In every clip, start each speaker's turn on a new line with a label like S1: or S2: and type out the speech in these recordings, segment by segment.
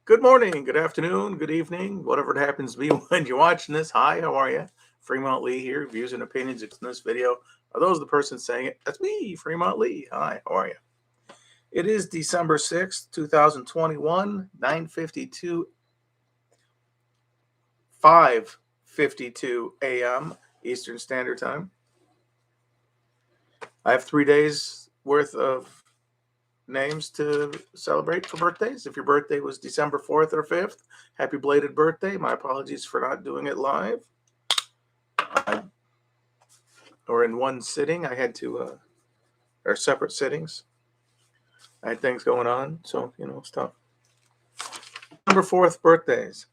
S1: Good morning, good afternoon, good evening, whatever it happens to be when you're watching this. Hi, how are you? Fremont Lee here. Views and opinions in this video are those of the person saying it. That's me, Fremont Lee. Hi, how are you? It is December 6th, 2021, 9:52, 5:52 a.m. Eastern Standard Time. I have 3 days worth of names to celebrate for birthdays. If your birthday was December 4th or 5th, happy belated birthday. My apologies for not doing it live or in one sitting. I had to, or separate sittings. I had things going on, so, it's tough. Number 4th birthdays.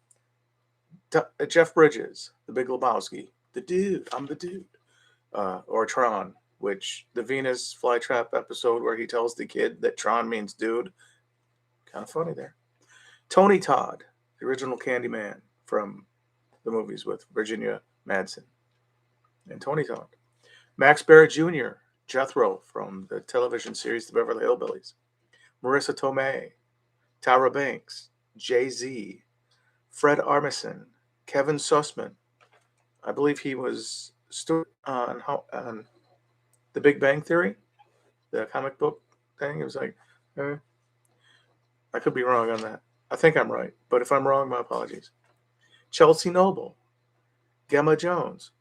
S1: Jeff Bridges, The Big Lebowski, the dude, I'm the dude. Or Tron, which the Venus flytrap episode where he tells the kid that Tron means dude. Kind of funny there. Tony Todd, the original Candyman from the movies with Virginia Madsen and Tony Todd. Max Barrett Jr., Jethro from the television series The Beverly Hillbillies. Marissa Tomei, Tyra Banks, Jay-Z, Fred Armisen, Kevin Sussman. I believe he was on The Big Bang Theory, the comic book thing. It was like, I could be wrong on that. I think I'm right, but if I'm wrong, my apologies. Chelsea Noble, Gemma Jones,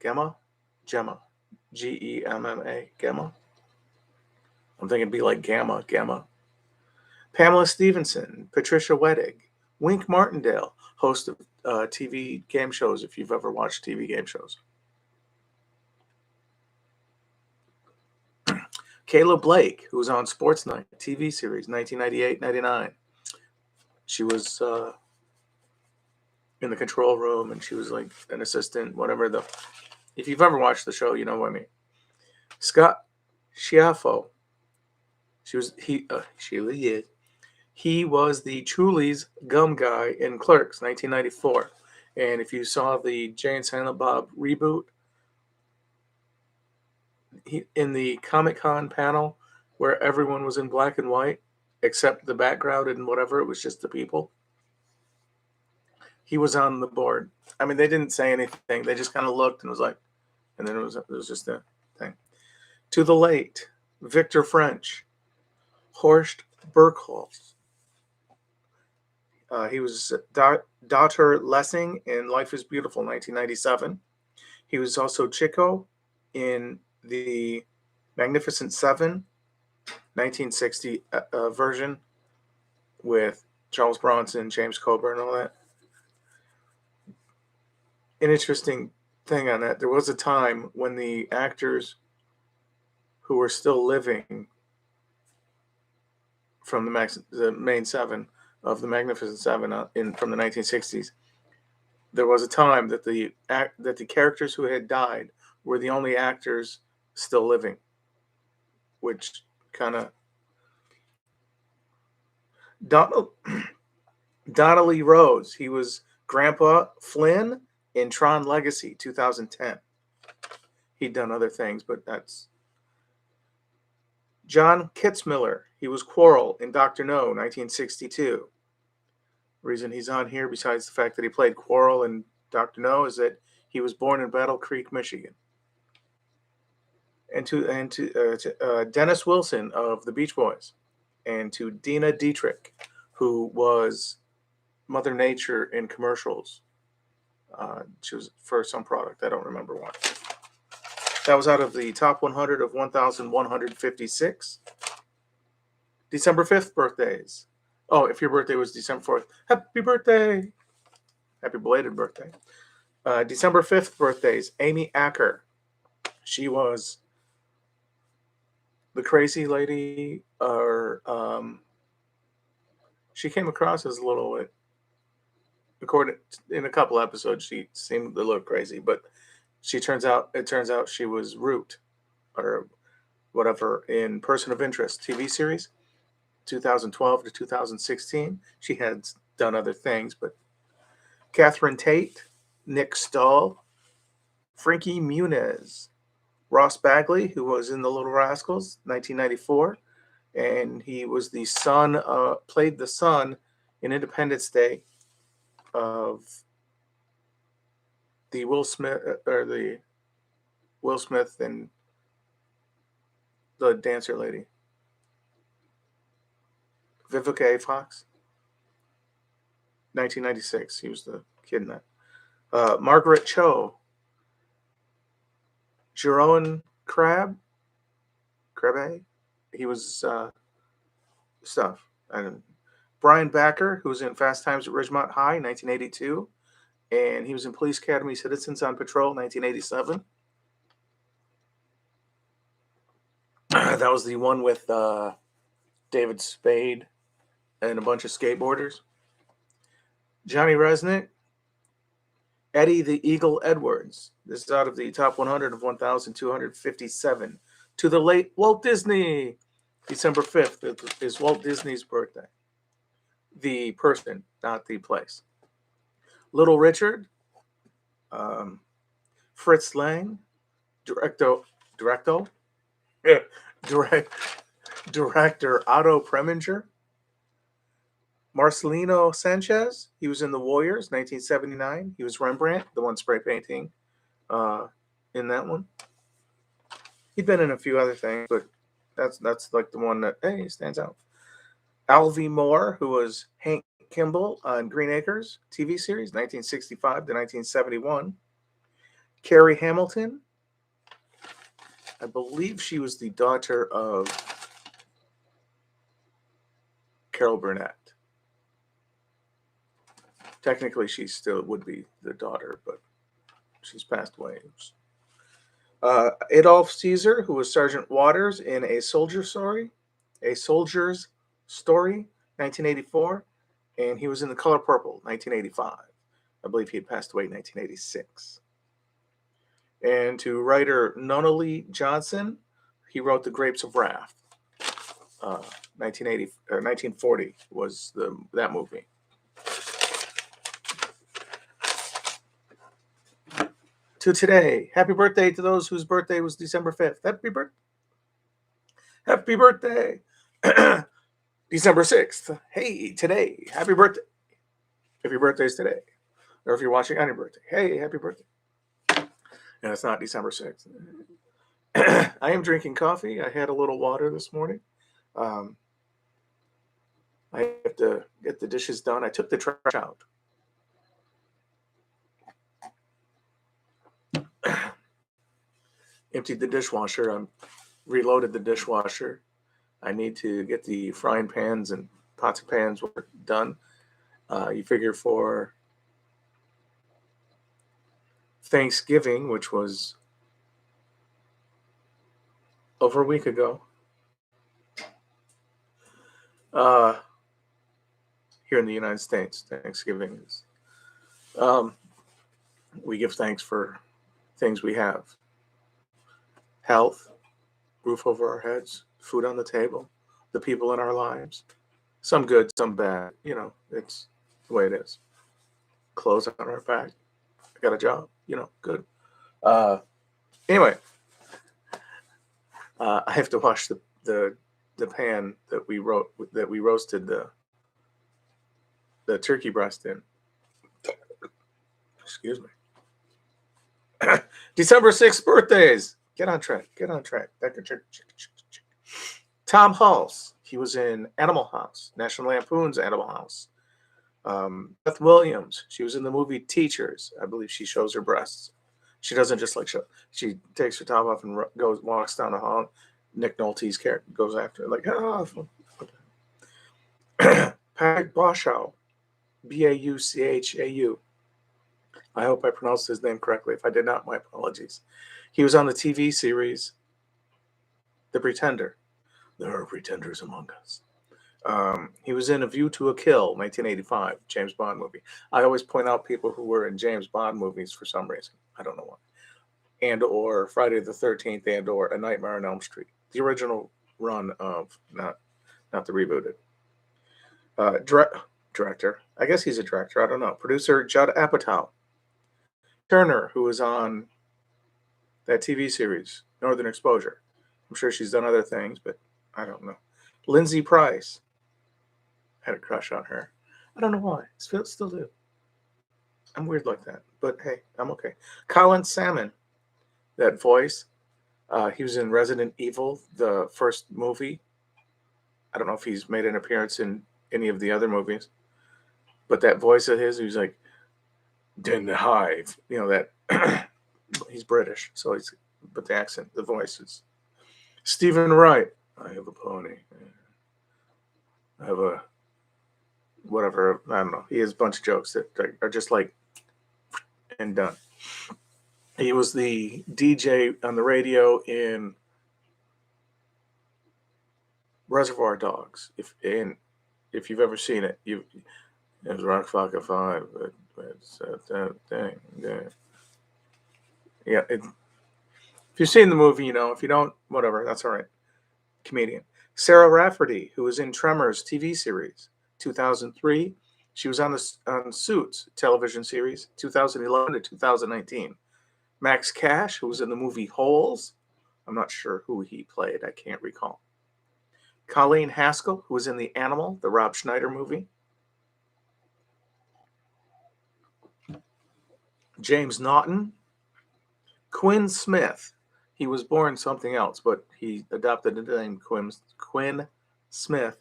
S1: Gemma, Gemma, Gemma. I'm thinking it'd be like Gamma. Pamela Stevenson, Patricia Wettig, Wink Martindale, host of TV game shows, if you've ever watched TV game shows. Kayla Blake, who was on Sports Night TV series, 1998-99. She was in the control room, and she was like an assistant, whatever. If you've ever watched the show, you know what I mean. Scott Schiaffo. He was the Truly's gum guy in Clerks, 1994. And if you saw the Jay and Silent Bob reboot, in the Comic-Con panel where everyone was in black and white, except the background and whatever, it was just the people. He was on the board. I mean, they didn't say anything. They just kind of looked and was like, and then it was just a thing. To the late, Victor French, Horst Bergholz. He was Daughter Lessing in Life is Beautiful, 1997. He was also Chico in the Magnificent Seven, 1960 version with Charles Bronson, James Coburn, and all that. An interesting thing on that, there was a time when the actors who were still living from the main seven of the Magnificent Seven from the 1960s, there was a time that the characters who had died were the only actors still living, which kind of Donnelly Rhodes. He was Grandpa Flynn in Tron Legacy, 2010. He'd done other things, but that's John Kitzmiller. He was Quarrel in Dr. No, 1962. The reason he's on here, besides the fact that he played Quarrel in Dr. No, is that he was born in Battle Creek, Michigan. And to Dennis Wilson of the Beach Boys, and to Dina Dietrich, who was Mother Nature in commercials. She was for some product. I don't remember what. That was out of the top 100 of 1,156. December 5th birthdays. Oh, if your birthday was December 4th, happy birthday. Happy belated birthday. December 5th birthdays. Amy Acker. She was the crazy lady, or she came across as a little bit, according in a couple episodes, she seemed a little crazy, but it turns out she was Root, or whatever, in Person of Interest TV series, 2012 to 2016. She had done other things, but Catherine Tate, Nick Stahl, Frankie Muniz, Ross Bagley, who was in The Little Rascals, 1994, and he was the son, played the son in Independence Day of the Will Smith and the dancer lady, Vivica A. Fox. 1996. He was the kid in that. Margaret Cho, Jerome Crabbe. He was stuff. And Brian Backer, who was in Fast Times at Ridgemont High, 1982, and he was in Police Academy Citizens on Patrol, 1987. That was the one with David Spade and a bunch of skateboarders. Johnny Resnick, Eddie the Eagle Edwards. This is out of the top 100 of 1,257. To the late Walt Disney. December 5th is Walt Disney's birthday. The person, not the place. Little Richard, Fritz Lang, director Otto Preminger, Marcelino Sanchez. He was in The Warriors, 1979. He was Rembrandt, the one spray painting in that one. He'd been in a few other things, but that's like the one that stands out. Alvy Moore, who was Hank Kimball on Green Acres TV series, 1965 to 1971. Carrie Hamilton, I believe she was the daughter of Carol Burnett. Technically, she still would be the daughter, but she's passed away. Adolf Caesar, who was Sergeant Waters in A Soldier's Story, 1984, and he was in The Color Purple, 1985. I believe he had passed away in 1986. And to writer Nunnally Johnson, he wrote The Grapes of Wrath. 1940 was that movie. To today, happy birthday to those whose birthday was December 5th. Happy birthday. December 6th. Hey, today, happy birthday. If your birthday's today, or if you're watching on your birthday, hey, happy birthday. And it's not December 6th. I am drinking coffee. I had a little water this morning. I have to get the dishes done. I took the trash out. Emptied the dishwasher. Reloaded the dishwasher. I need to get the frying pans and pots and pans done. You figure for Thanksgiving, which was over a week ago, here in the United States, Thanksgiving is we give thanks for things we have: health, roof over our heads, food on the table, the people in our lives, some good, some bad. It's the way it is. Clothes on our back. I got a job. Good. Anyway, I have to wash the pan that we roasted the turkey breast in. Excuse me. December 6th birthdays. Get on track. Tom Hulce. He was in Animal House, National Lampoon's Animal House. Beth Williams. She was in the movie Teachers. I believe she shows her breasts. She doesn't just show. She takes her top off and walks down the hall. Nick Nolte's character goes after her Patrick Bauchau. Bauchau. I hope I pronounced his name correctly. If I did not, my apologies. He was on the TV series The Pretender. There are pretenders among us. He was in A View to a Kill, 1985, James Bond movie. I always point out people who were in James Bond movies for some reason. I don't know why. And or Friday the 13th and or A Nightmare on Elm Street. The original run of, not the rebooted. Director. I guess he's a director. I don't know. Producer Judd Apatow. Turner, who was on that TV series, Northern Exposure. I'm sure she's done other things, but I don't know. Lindsay Price. Had a crush on her. I don't know why. Still do. I'm weird like that. But hey, I'm okay. Colin Salmon, that voice. He was in Resident Evil, the first movie. I don't know if he's made an appearance in any of the other movies. But that voice of his, he was like, in the hive. You know, that he's British. So he's, but the accent, the voice is. Stephen Wright. I have a pony. I have a whatever. I don't know. He has a bunch of jokes that are just like and done. He was the DJ on the radio in Reservoir Dogs. If you've ever seen it, it was Rock Vodka 5. It's that thing. Yeah. If you've seen the movie, you know. If you don't, whatever. That's all right. Comedian. Sarah Rafferty, who was in Tremors TV series, 2003. She was on Suits television series, 2011 to 2019. Max Cash, who was in the movie Hulce. I'm not sure who he played. I can't recall. Colleen Haskell, who was in The Animal, the Rob Schneider movie. James Naughton. Quinn Smith. He was born something else, but he adopted the name Quinn Smith.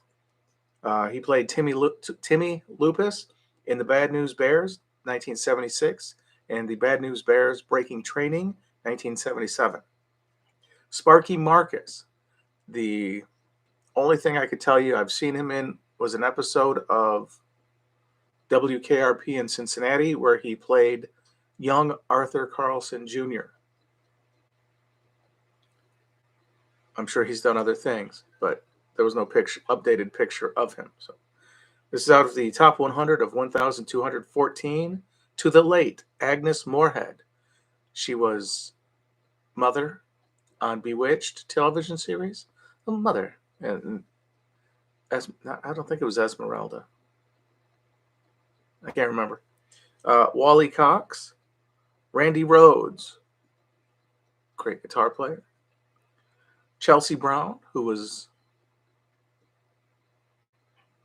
S1: He played Timmy Lupus in The Bad News Bears, 1976, and The Bad News Bears Breaking Training, 1977. Sparky Marcus. The only thing I could tell you I've seen him in was an episode of WKRP in Cincinnati where he played young Arthur Carlson Jr. I'm sure he's done other things, but there was no updated picture of him. So this is out of the top 100 of 1,214. To the late Agnes Moorehead. She was Mother on Bewitched television series. The Mother. And I don't think it was Esmeralda. I can't remember. Wally Cox. Randy Rhoads. Great guitar player. Chelsea Brown, who was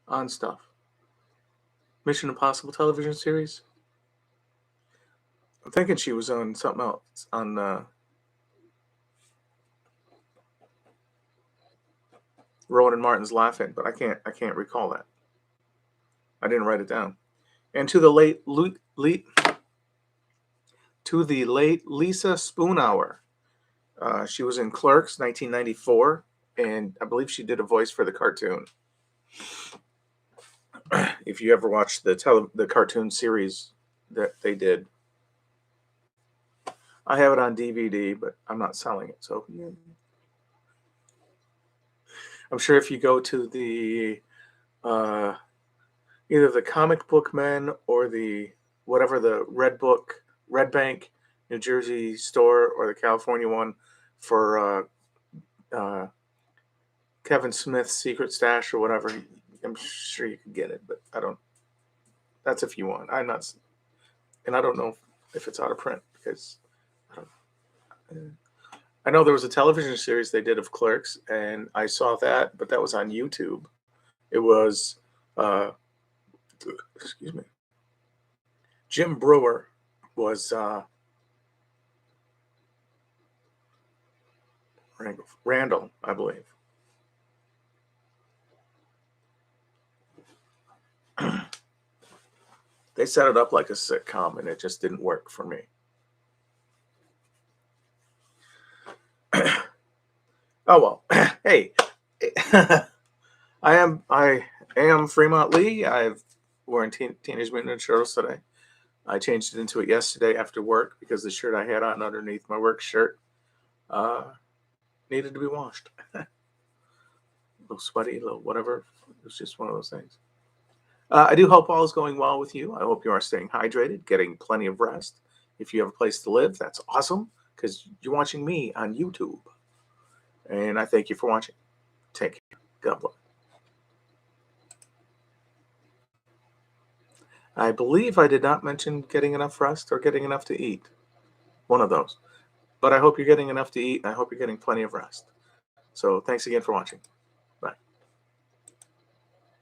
S1: on stuff. Mission Impossible television series. I'm thinking she was on something else on Rowan and Martin's Laughing, but I can't recall that. I didn't write it down. And to the late Lisa Spoonhour. She was in Clerks, 1994, and I believe she did a voice for the cartoon. If you ever watched the cartoon series that they did, I have it on DVD, but I'm not selling it. So I'm sure if you go to the either the Comic Book Men or the whatever the Red Bank, New Jersey store or the California one for Kevin Smith's Secret Stash or whatever, I'm sure you can get it, but I don't. That's if you want. I'm not, and I don't know if it's out of print because I know there was a television series they did of Clerks, and I saw that, but that was on YouTube. It was, excuse me, Jim Brewer was Randall, I believe. They set it up like a sitcom, and it just didn't work for me. Oh well. Hey, I am Fremont Lee. I've worn Teenage Mutant Ninja Turtles today. I changed it into it yesterday after work because the shirt I had on underneath my work shirt needed to be washed. A little sweaty, a little whatever. It was just one of those things. I do hope all is going well with you. I hope you are staying hydrated, getting plenty of rest. If you have a place to live, that's awesome because you're watching me on YouTube. And I thank you for watching. Take care. God bless. I believe I did not mention getting enough rest or getting enough to eat. One of those. But I hope you're getting enough to eat, and I hope you're getting plenty of rest. So thanks again for watching.